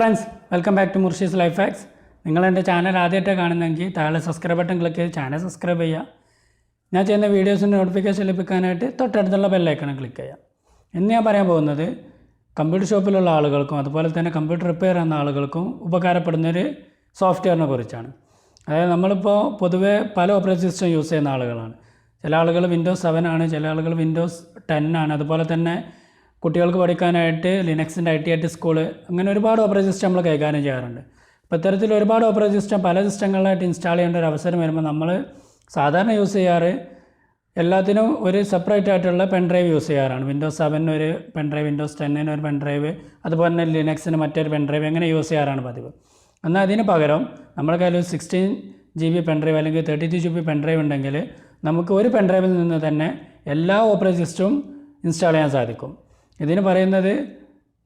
Friends, welcome back to Murshi's life hacks. നിങ്ങൾ എൻ്റെ channel ആദ്യമായിട്ട് കാണുന്നെങ്കിൽ താഴെ സബ്സ്ക്രൈബ് ബട്ടൺ ക്ലിക്ക് ചെയ്ത് ചാനൽ സബ്സ്ക്രൈബ് ചെയ്യുക. ഞാൻ ചെയ്യുന്ന വീഡിയോസിൻ്റെ നോട്ടിഫിക്കേഷൻ ലഭിക്കാനായിട്ട് തൊട്ടടുത്തുള്ള ബെല്ലൈക്കണം ക്ലിക്ക് ചെയ്യുക. ഇന്ന് ഞാൻ പറയാൻ പോകുന്നത് കമ്പ്യൂട്ടർ ഷോപ്പിലുള്ള ആളുകൾക്കും അതുപോലെ തന്നെ കമ്പ്യൂട്ടർ റിപ്പയർ ചെയ്യുന്ന ആളുകൾക്കും ഉപകാരപ്പെടുന്നൊരു സോഫ്റ്റ്വെയറിനെ കുറിച്ചാണ്. അതായത് നമ്മളിപ്പോൾ പൊതുവേ പല ഓപ്പറേറ്റിംഗ് സിസ്റ്റം യൂസ് ചെയ്യുന്ന ആളുകളാണ്. ചില ആളുകൾ വിൻഡോസ് 7 ആണ്, ചില ആളുകൾ വിൻഡോസ് 10 ആണ്. അതുപോലെ തന്നെ കുട്ടികൾക്ക് പഠിക്കാനായിട്ട് ലിനക്സിൻ്റെ IT സ്കൂള്, അങ്ങനെ ഒരുപാട് ഓപ്പറേറ്റിംഗ് സിസ്റ്റം നമ്മൾ കൈകാര്യം ചെയ്യാറുണ്ട്. അപ്പോൾ ഇത്തരത്തിൽ ഒരുപാട് ഓപ്പറേറ്റിംഗ് സിസ്റ്റം പല സിസ്റ്റങ്ങളിലായിട്ട് ഇൻസ്റ്റാൾ ചെയ്യേണ്ട ഒരു അവസരം വരുമ്പോൾ നമ്മൾ സാധാരണ യൂസ് ചെയ്യാറ് എല്ലാത്തിനും ഒരു സെപ്പറേറ്റ് ആയിട്ടുള്ള പെൻഡ്രൈവ് യൂസ് ചെയ്യാറാണ്. വിൻഡോസ് 7 ഒരു പെൻഡ്രൈവ്, വിൻഡോസ് 10 ഒരു പെൻഡ്രൈവ്, അതുപോലെ തന്നെ ലിനക്സിന് മറ്റൊരു പെൻഡ്രൈവ്, അങ്ങനെ യൂസ് ചെയ്യാറാണ് പതിവ്. എന്നാൽ അതിന് പകരം നമ്മുടെ കയ്യിൽ 16 GB പെൻഡ്രൈവ് അല്ലെങ്കിൽ 32 GB പെൻഡ്രൈവ് ഉണ്ടെങ്കിൽ നമുക്ക് ഒരു പെൻഡ്രൈവിൽ നിന്ന് തന്നെ എല്ലാ ഓപ്പറേറ്റിംഗ് സിസ്റ്റവും ഇൻസ്റ്റാൾ ചെയ്യാൻ സാധിക്കും. ഇതിന് പറയുന്നത്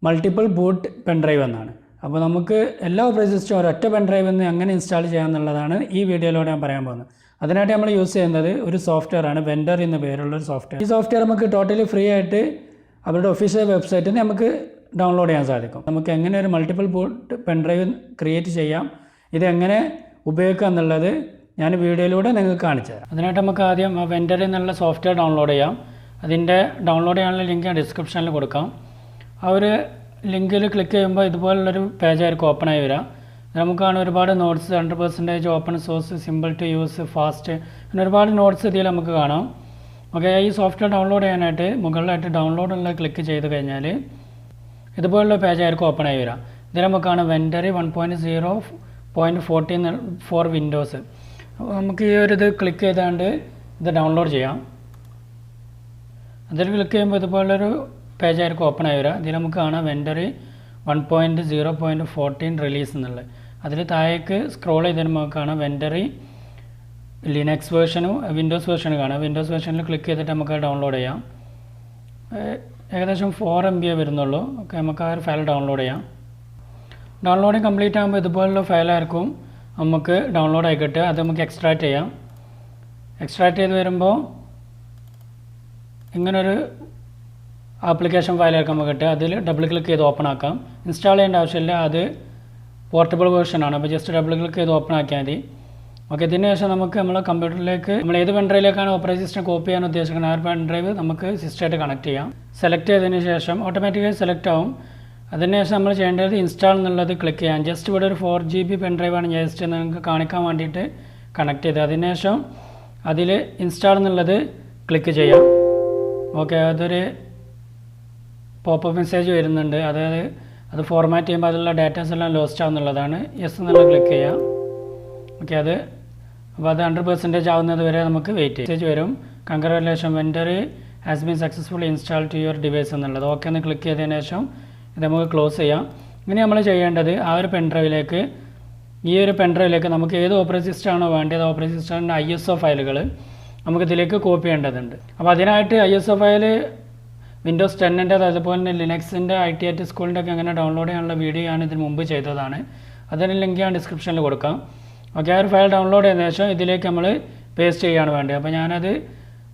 മൾട്ടിപ്പിൾ ബൂട്ട് പെൻഡ്രൈവ് എന്നാണ്. അപ്പോൾ നമുക്ക് എല്ലാ ഓപ്പറേറ്റിംഗ് സിസ്റ്റവും ഒരൊറ്റ പെൻഡ്രൈവിൽ നിന്ന് എങ്ങനെ ഇൻസ്റ്റാൾ ചെയ്യാമെന്നുള്ളതാണ് ഈ വീഡിയോയിലൂടെ ഞാൻ പറയാൻ പോകുന്നത്. അതിനായിട്ട് നമ്മൾ യൂസ് ചെയ്യുന്നത് ഒരു സോഫ്റ്റ്വെയർ ആണ്, വെൻഡർ എന്ന പേരുള്ളൊരു സോഫ്റ്റ്വെയർ. ഈ സോഫ്റ്റ്വെയർ നമുക്ക് ടോട്ടലി ഫ്രീ ആയിട്ട് അവരുടെ ഒഫീഷ്യൽ വെബ്സൈറ്റിൽ നിന്ന് നമുക്ക് ഡൗൺലോഡ് ചെയ്യാൻ സാധിക്കും. നമുക്ക് എങ്ങനെ ഒരു മൾട്ടിപ്പിൾ ബൂട്ട് പെൻഡ്രൈവ് ക്രിയേറ്റ് ചെയ്യാം, ഇതെങ്ങനെ ഉപയോഗിക്കുക എന്നുള്ളത് ഞാൻ വീഡിയോയിലൂടെ നിങ്ങൾക്ക് കാണിച്ചു തരാം. അതിനായിട്ട് നമുക്ക് ആദ്യം ആ വെൻഡറിൽ നിന്നുള്ള സോഫ്റ്റ്വെയർ ഡൗൺലോഡ് ചെയ്യാം. അതിൻ്റെ ഡൗൺലോഡ് ചെയ്യാനുള്ള ലിങ്ക് ഞാൻ ഡിസ്ക്രിപ്ഷനിൽ കൊടുക്കാം. ആ ഒരു ലിങ്കിൽ ക്ലിക്ക് ചെയ്യുമ്പോൾ ഇതുപോലുള്ളൊരു പേജായിരിക്കും ഓപ്പണായി വരിക. നമുക്കാണ് ഒരുപാട് notes, 100% open source, simple to use, fast, അങ്ങനെ ഒരുപാട് നോട്ട്സ് ഇതിൽ നമുക്ക് കാണാം. ഓക്കെ, ഈ സോഫ്റ്റ്വെയർ ഡൗൺലോഡ് ചെയ്യാനായിട്ട് മുകളിലായിട്ട് ഡൗൺലോഡുള്ള ക്ലിക്ക് ചെയ്ത് കഴിഞ്ഞാൽ ഇതുപോലുള്ള പേജായിരിക്കും ഓപ്പണായി വരിക. ഇതിൽ നമുക്കാണ് വെൻഡറി 1.0.14 ഫോർ വിൻഡോസ്. നമുക്ക് ഈ ഒരു ഇത് ക്ലിക്ക് ചെയ്താണ്ട് ഇത് ഡൗൺലോഡ് ചെയ്യാം. അതിൽ ക്ലിക്ക് ചെയ്യുമ്പോൾ ഇതുപോലൊരു പേജായിരിക്കും ഓപ്പണായി വരിക. ഇതിൽ നമുക്ക് കാണാം വെൻഡറി 1.0.14 റിലീസ് എന്നുള്ളത്. അതിൽ താഴേക്ക് സ്ക്രോൾ ചെയ്താൽ നമുക്ക് കാണാം വെൻഡറി ലിനക്സ് വേർഷനും വിൻഡോസ് വേർഷനും കാണാം. വിൻഡോസ് വേർഷനിൽ ക്ലിക്ക് ചെയ്തിട്ട് നമുക്ക് ഡൗൺലോഡ് ചെയ്യാം. ഏകദേശം 4 MB വരുന്നുള്ളൂ. ഓക്കെ, നമുക്ക് ആ ഒരു ഫയൽ ഡൗൺലോഡ് ചെയ്യാം. ഡൗൺലോഡിങ് കംപ്ലീറ്റ് ആകുമ്പോൾ ഇതുപോലുള്ള ഫയലായിരിക്കും നമുക്ക് ഡൗൺലോഡ് ആയി കിട്ടുക. അത് നമുക്ക് എക്സ്ട്രാക്റ്റ് ചെയ്യാം. എക്സ്ട്രാക്റ്റ് ചെയ്ത് വരുമ്പോൾ ഇങ്ങനൊരു ആപ്ലിക്കേഷൻ ഫയലായിരിക്കും നമുക്ക് കിട്ടുക. അതിൽ ഡബിൾ ക്ലിക്ക് ചെയ്ത് ഓപ്പൺ ആക്കാം. ഇൻസ്റ്റാൾ ചെയ്യേണ്ട ആവശ്യമില്ല, അത് പോർട്ടബിൾ വേർഷനാണ്. അപ്പോൾ ജസ്റ്റ് ഡബിൾ ക്ലിക്ക് ചെയ്ത് ഓപ്പൺ ആക്കിയാൽ മതി. ഓക്കെ, ഇതിന് ശേഷം നമുക്ക് നമ്മളെ കമ്പ്യൂട്ടറിലേക്ക് നമ്മൾ ഏത് പെൻഡ്രൈവിലേക്കാണ് ഓപ്പറേറ്റിംഗ് സിസ്റ്റം കോപ്പി ചെയ്യാൻ ഉദ്ദേശിക്കുന്നത് ആ ഒരു പെൻഡ്രൈവ് നമുക്ക് സിസ്റ്റമായിട്ട് കണക്ട് ചെയ്യാം. സെലക്ട് ചെയ്തതിന് ശേഷം ഓട്ടോമാറ്റിക്കായി സെലക്ട് ആവും. അതിനുശേഷം നമ്മൾ ചെയ്യേണ്ടത് ഇൻസ്റ്റാൾ എന്നുള്ളത് ക്ലിക്ക് ചെയ്യാം. ജസ്റ്റ് ഇവിടെ ഒരു 4 GB പെൻഡ്രൈവാണ് ജസ്റ്റ് നിങ്ങൾക്ക് കാണിക്കാൻ വേണ്ടിയിട്ട് കണക്ട് ചെയ്തത്. അതിനുശേഷം അതിൽ ഇൻസ്റ്റാൾ എന്നുള്ളത് ക്ലിക്ക് ചെയ്യാം. ഓക്കെ, അതൊരു പോപ്പപ്പ് മെസ്സേജ് വരുന്നുണ്ട്. അതായത് അത് ഫോർമാറ്റ് ചെയ്യുമ്പോൾ അതിലുള്ള ഡാറ്റാസ് എല്ലാം ലോസ്റ്റ് ആവുന്നുള്ളതാണ്. യെസ് എന്നുള്ളത് ക്ലിക്ക് ചെയ്യാം. ഓക്കെ, അപ്പോൾ അത് 100% ആവുന്നത് വരെ നമുക്ക് വെയിറ്റ് മെസ്സേജ് വരും. കൺഗ്രാജുലേഷൻ, വെൻഡറി has been successfully install to your device എന്നുള്ളത്. ഓക്കെ എന്ന് ക്ലിക്ക് ചെയ്തതിന് ശേഷം ഇത് നമുക്ക് ക്ലോസ് ചെയ്യാം. ഇനി നമ്മൾ ചെയ്യേണ്ടത് ആ ഒരു പെൻഡ്രൈവിലേക്ക്, ഈ ഒരു പെൻഡ്രൈവിലേക്ക് നമുക്ക് ഏത് ഓപ്പറേറ്റിംഗ് സിസ്റ്റം ആണോ വേണ്ടത് ഓപ്പറേറ്റിംഗ് സിസ്റ്റത്തിൻ്റെ ISO ഫയലുകൾ നമുക്കിതിലേക്ക് കോപ്പി ചെയ്യേണ്ടതുണ്ട്. അപ്പോൾ അതിനായിട്ട് ISO ഫയൽ വിൻഡോസ് 10 അതുപോലെ തന്നെ ലിനക്സിൻ്റെ IT സ്കൂളിൻ്റെ ഒക്കെ അങ്ങനെ ഡൗൺലോഡ് ചെയ്യാനുള്ള വീഡിയോ ഞാൻ ഇതിന് മുമ്പ് ചെയ്തതാണ്. അതിന് ലിങ്ക് ഞാൻ ഡിസ്ക്രിപ്ഷനിൽ കൊടുക്കാം. ഓക്കെ, ആ ഒരു ഫയൽ ഡൗൺലോഡ് ചെയ്തതിന് ശേഷം ഇതിലേക്ക് നമ്മൾ പേസ്റ്റ് ചെയ്യുകയാണ് വേണ്ടത്. അപ്പോൾ ഞാനത്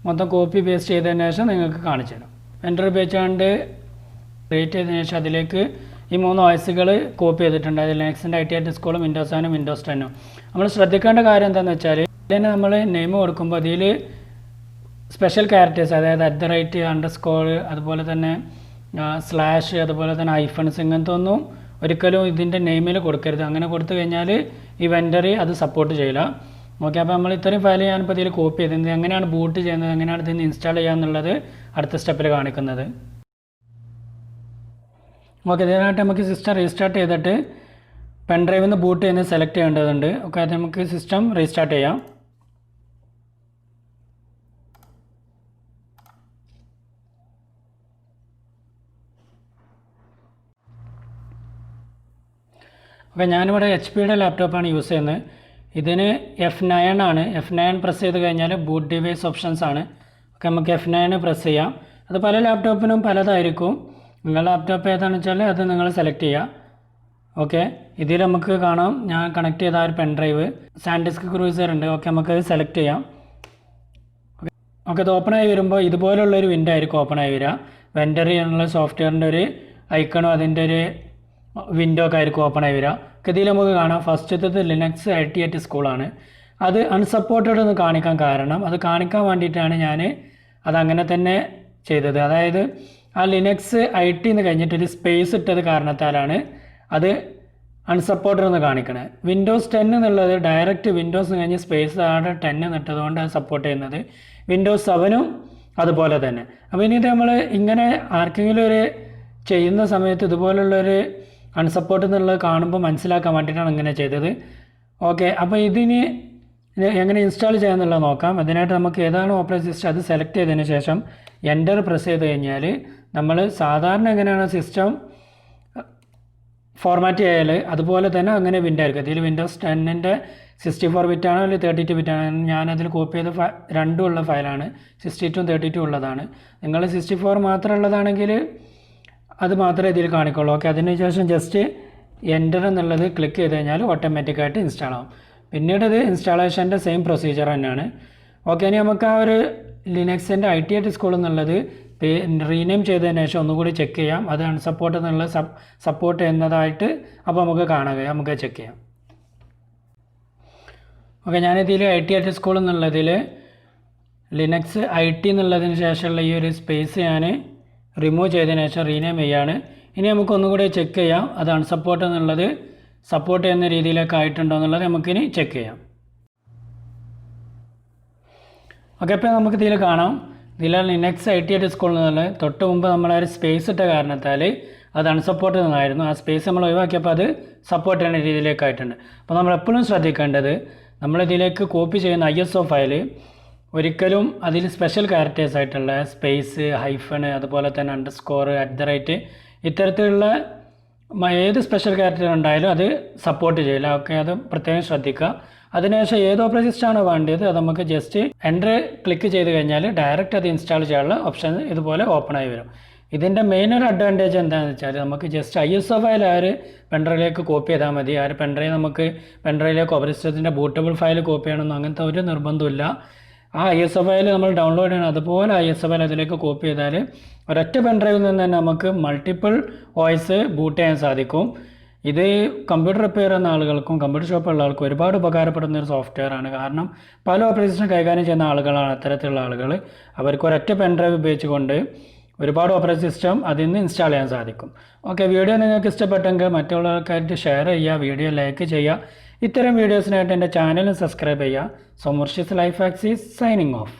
മൊത്തം കോപ്പി പേസ്റ്റ് ചെയ്തതിന് ശേഷം നിങ്ങൾക്ക് കാണിച്ചു തരാം. എൻ്റർ ഉപയോഗിച്ചുകൊണ്ട് ക്രിയേറ്റ് ചെയ്തതിന് ശേഷം അതിലേക്ക് ഈ 3 OSകൾ കോപ്പി ചെയ്തിട്ടുണ്ട്. അത് ലിനക്സിൻ്റെ IT സ്കൂളും വിൻഡോസ് 7 വിൻഡോസ് 10. നമ്മൾ ശ്രദ്ധിക്കേണ്ട കാര്യം എന്താണെന്ന് വെച്ചാൽ ഇതിന് നമ്മൾ നെയിം കൊടുക്കുമ്പോൾ അതിൽ സ്പെഷ്യൽ ക്യാരക്ടേഴ്സ്, അതായത് @_, അതുപോലെ തന്നെ സ്ലാഷ്, അതുപോലെ തന്നെ ഹൈഫൺസ്, ഇങ്ങനത്തെ ഒന്നും ഒരിക്കലും ഇതിൻ്റെ നെയിമിൽ കൊടുക്കരുത്. അങ്ങനെ കൊടുത്തു കഴിഞ്ഞാൽ ഈ വെൻഡറി അത് സപ്പോർട്ട് ചെയ്യില്ല. ഓക്കെ, അപ്പോൾ നമ്മൾ ഇത്രയും ഫയൽ ഞാനിപ്പോൾ ഇതിൽ കോപ്പി ചെയ്തിട്ടുണ്ട്. എങ്ങനെയാണ് ബൂട്ട് ചെയ്യുന്നത്, എങ്ങനെയാണ് ഇതിന് ഇൻസ്റ്റാൾ ചെയ്യുക എന്നുള്ളത് അടുത്ത സ്റ്റെപ്പിൽ കാണിക്കുന്നത്. ഓക്കെ, ഇതിനായിട്ട് നമുക്ക് സിസ്റ്റം റീസ്റ്റാർട്ട് ചെയ്തിട്ട് പെൻഡ്രൈവിൽ നിന്ന് ബൂട്ട് ചെയ്യുന്നത് സെലക്ട് ചെയ്യേണ്ടതുണ്ട്. ഓക്കെ, അത് നമുക്ക് സിസ്റ്റം റീസ്റ്റാർട്ട് ചെയ്യാം. ഓക്കെ, ഞാനിവിടെ HP ലാപ്ടോപ്പാണ് യൂസ് ചെയ്യുന്നത്. ഇതിന് F9 ആണ്. F9 പ്രസ് ചെയ്ത് കഴിഞ്ഞാൽ ബൂട്ട് ഡിവൈസ് ഓപ്ഷൻസ് ആണ്. ഓക്കെ, നമുക്ക് F9 പ്രസ് ചെയ്യാം. അത് പല ലാപ്ടോപ്പിനും പലതായിരിക്കും. നിങ്ങളുടെ ലാപ്ടോപ്പ് ഏതാണെന്ന് വെച്ചാൽ അത് നിങ്ങൾ സെലക്ട് ചെയ്യുക. ഓക്കെ, ഇതിൽ നമുക്ക് കാണാം ഞാൻ കണക്ട് ചെയ്ത ആ ഒരു പെൻഡ്രൈവ് സാൻഡിസ്ക് ക്രൂസർ ഉണ്ട്. ഓക്കെ, നമുക്കത് സെലക്ട് ചെയ്യാം. ഓക്കെ, അത് ഓപ്പണായി വരുമ്പോൾ ഇതുപോലുള്ളൊരു വിൻഡോ ആയിരിക്കും ഓപ്പണായി വരിക. വെൻഡറി എന്നുള്ള സോഫ്റ്റ്വെയറിൻ്റെ ഒരു ഐക്കണും അതിൻ്റെ ഒരു വിൻഡോ ഒക്കെ ആയിരിക്കും ഓപ്പൺ ആയി വരിക. ഇതിൽ നമുക്ക് കാണാം ഫസ്റ്റത്തെ ലിനക്സ് IT സ്കൂളാണ്. അത് അൺസപ്പോർട്ടഡ് എന്ന് കാണിക്കാൻ കാരണം അത് കാണിക്കാൻ വേണ്ടിയിട്ടാണ് ഞാൻ അതങ്ങനെ തന്നെ ചെയ്തത്. അതായത് ആ ലിനക്സ് IT എന്ന് കഴിഞ്ഞിട്ടൊരു സ്പേസ് ഇട്ടത് കാരണത്താലാണ് അത് അൺസപ്പോർട്ടഡ് എന്ന് കാണിക്കണത്. വിൻഡോസ് 10 എന്നുള്ളത് ഡയറക്റ്റ് വിൻഡോസ് കഴിഞ്ഞ് സ്പേസ് ആടെ 10 ഇട്ടതുകൊണ്ട് അത് സപ്പോർട്ട് ചെയ്യുന്നത്. വിൻഡോസ് 7 അതുപോലെ തന്നെ. അപ്പോൾ ഇനി ഇത് നമ്മൾ ഇങ്ങനെ ആർക്കെങ്കിലും ഒരു ചെയ്യുന്ന സമയത്ത് ഇതുപോലുള്ളൊരു അൺസപ്പോർട്ട് എന്നുള്ളത് കാണുമ്പോൾ മനസ്സിലാക്കാൻ വേണ്ടിയിട്ടാണ് ഇങ്ങനെ ചെയ്തത്. ഓക്കെ, അപ്പോൾ ഇതിന് എങ്ങനെ ഇൻസ്റ്റാൾ ചെയ്യാമെന്നുള്ളത് നോക്കാം. അതിനായിട്ട് നമുക്ക് ഏതാണ് ഓപ്പറേറ്റിംഗ് സിസ്റ്റം അത് സെലക്ട് ചെയ്തതിന് ശേഷം എൻ്റർ പ്രസ് ചെയ്ത് കഴിഞ്ഞാൽ നമ്മൾ സാധാരണ എങ്ങനെയാണ് സിസ്റ്റം ഫോർമാറ്റ് ചെയ്യൽ അതുപോലെ തന്നെ അങ്ങനെ വിൻഡോ ആയിരിക്കും. ഇതിൽ വിൻഡോസ് 10ൻ്റെ 64 ബിറ്റാണോ അല്ലെങ്കിൽ 32 ബിറ്റാണോ? ഞാനതിൽ കോപ്പി ചെയ്ത രണ്ടും ഉള്ള ഫയലാണ്. 62 32 ഉള്ളതാണ്. നിങ്ങൾ 64 മാത്രം ഉള്ളതാണെങ്കിൽ അത് മാത്രമേ ഇതിൽ കാണിക്കുള്ളൂ. ഓക്കെ, അതിനുശേഷം ജസ്റ്റ് എൻ്റർ എന്നുള്ളത് ക്ലിക്ക് ചെയ്ത് കഴിഞ്ഞാൽ ഓട്ടോമാറ്റിക്കായിട്ട് ഇൻസ്റ്റാൾ ആവും. പിന്നീട് ഇത് ഇൻസ്റ്റാളേഷൻ്റെ സെയിം പ്രൊസീജിയർ തന്നെയാണ്. ഓക്കെ, ഇനി നമുക്ക് ആ ഒരു ലിനക്സിൻ്റെ IT സ്കൂൾ എന്നുള്ളത് റീനെയിം ചെയ്തതിന് ശേഷം ഒന്നുകൂടി ചെക്ക് ചെയ്യാം. അത് അൺസപ്പോർട്ട് എന്നുള്ളത് സപ്പോർട്ട് ചെയ്യുന്നതായിട്ട് അപ്പോൾ നമുക്ക് കാണാൻ കഴിയാം. നമുക്ക് ചെക്ക് ചെയ്യാം. ഓക്കെ, ഞാനിതിൽ IT സ്കൂൾ എന്നുള്ളതിൽ ലിനക്സ് IT എന്നുള്ളതിന് ശേഷമുള്ള ഈ ഒരു സ്പേസ് ഞാൻ റിമൂവ് ചെയ്തതിന് ശേഷം റീനെയിം ചെയ്യാണ്. ഇനി നമുക്ക് ഒന്നുകൂടി ചെക്ക് ചെയ്യാം അത് അൺസപ്പോർട്ട് എന്നുള്ളത് സപ്പോർട്ട് ചെയ്യുന്ന രീതിയിലൊക്കെ ആയിട്ടുണ്ടോ എന്നുള്ളത് നമുക്കിനി ചെക്ക് ചെയ്യാം. ഓക്കെ, അപ്പോൾ നമുക്ക് ഇതിൽ കാണാം ഇതിൽ ലിനക്സ് IT സ്കൂൾ എന്നുള്ളത് തൊട്ട് മുമ്പ് നമ്മളൊരു സ്പേസ് ഇട്ട കാരണത്താൽ അത് അൺസപ്പോർട്ട് എന്നായിരുന്നു. ആ സ്പേസ് നമ്മൾ ഒഴിവാക്കിയപ്പോൾ അത് സപ്പോർട്ട് ചെയ്യുന്ന രീതിയിലേക്കായിട്ടുണ്ട്. അപ്പോൾ നമ്മൾ എപ്പോഴും ശ്രദ്ധിക്കേണ്ടത് നമ്മളിതിലേക്ക് കോപ്പി ചെയ്യുന്ന ISO ഫയൽ ഒരിക്കലും അതിൽ സ്പെഷ്യൽ ക്യാരക്ടേഴ്സ് ആയിട്ടുള്ള സ്പേസ്, ഹൈഫൺ, അതുപോലെ തന്നെ അണ്ടർസ്കോർ, @ ഇത്തരത്തിലുള്ള ഏത് സ്പെഷ്യൽ ക്യാരക്ടർ ഉണ്ടായാലും അത് സപ്പോർട്ട് ചെയ്യില്ല. ഓക്കെ, അത് പ്രത്യേകം ശ്രദ്ധിക്കുക. അതിനുശേഷം ഏത് ഓപ്പറേറ്റിംഗ് സിസ്റ്റമാണോ വേണ്ടത് അത് നമുക്ക് ജസ്റ്റ് എൻ്റർ ക്ലിക്ക് ചെയ്ത് കഴിഞ്ഞാൽ ഡയറക്റ്റ് അത് ഇൻസ്റ്റാൾ ചെയ്യാനുള്ള ഓപ്ഷൻ ഇതുപോലെ ഓപ്പൺ ആയി വരും. ഇതിൻ്റെ മെയിൻ ഒരു അഡ്വാൻറ്റേജ് എന്താണെന്ന് വെച്ചാൽ നമുക്ക് ജസ്റ്റ് ISO ഫയൽ ആ ഒരു പെൻഡ്രൈവിലേക്ക് കോപ്പി ചെയ്താൽ മതി. ആ ഒരു പെൻഡ്രൈവിലേക്ക് ഓപ്പറേറ്റിംഗ് സിസ്റ്റത്തിൻ്റെ ബൂട്ടബിൾ ഫയൽ കോപ്പി ചെയ്യണമെന്ന് അങ്ങനത്തെ ഒരു നിർബന്ധമില്ല. ആ ISO ഫയൽ നമ്മൾ ഡൗൺലോഡ് ചെയ്യണം. അതുപോലെ ISO ഫയൽ അതിലേക്ക് കോപ്പി ചെയ്താൽ ഒരൊറ്റ പെൻഡ്രൈവിൽ നിന്ന് തന്നെ നമുക്ക് മൾട്ടിപ്പിൾ OS ബൂട്ട് ചെയ്യാൻ സാധിക്കും. ഇത് കമ്പ്യൂട്ടർ റിപ്പയർ ചെയ്യുന്ന ആളുകൾക്കും കമ്പ്യൂട്ടർ ഷോപ്പുള്ള ആൾക്കും ഒരുപാട് ഉപകാരപ്പെടുന്ന ഒരു സോഫ്റ്റ്വെയർ ആണ്. കാരണം പല ഓപ്പറേഷൻ കൈകാര്യം ചെയ്യുന്ന ആളുകളാണ് അത്തരത്തിലുള്ള ആളുകൾ. അവർക്ക് ഒരൊറ്റ പെൻഡ്രൈവ് ഉപയോഗിച്ചുകൊണ്ട് ഒരുപാട് ഓപ്പറേറ്റിംഗ് സിസ്റ്റം അതിൽ നിന്ന് ഇൻസ്റ്റാൾ ചെയ്യാൻ സാധിക്കും. ഓക്കെ, വീഡിയോ നിങ്ങൾക്ക് ഇഷ്ടപ്പെട്ടെങ്കിൽ മറ്റുള്ളവർക്കായിട്ട് ഷെയർ ചെയ്യുക, വീഡിയോ ലൈക്ക് ചെയ്യുക. ഇത്തരം വീഡിയോസിനായിട്ട് എൻ്റെ ചാനൽ സബ്സ്ക്രൈബ് ചെയ്യുക. So Murshi's life hacks is signing of.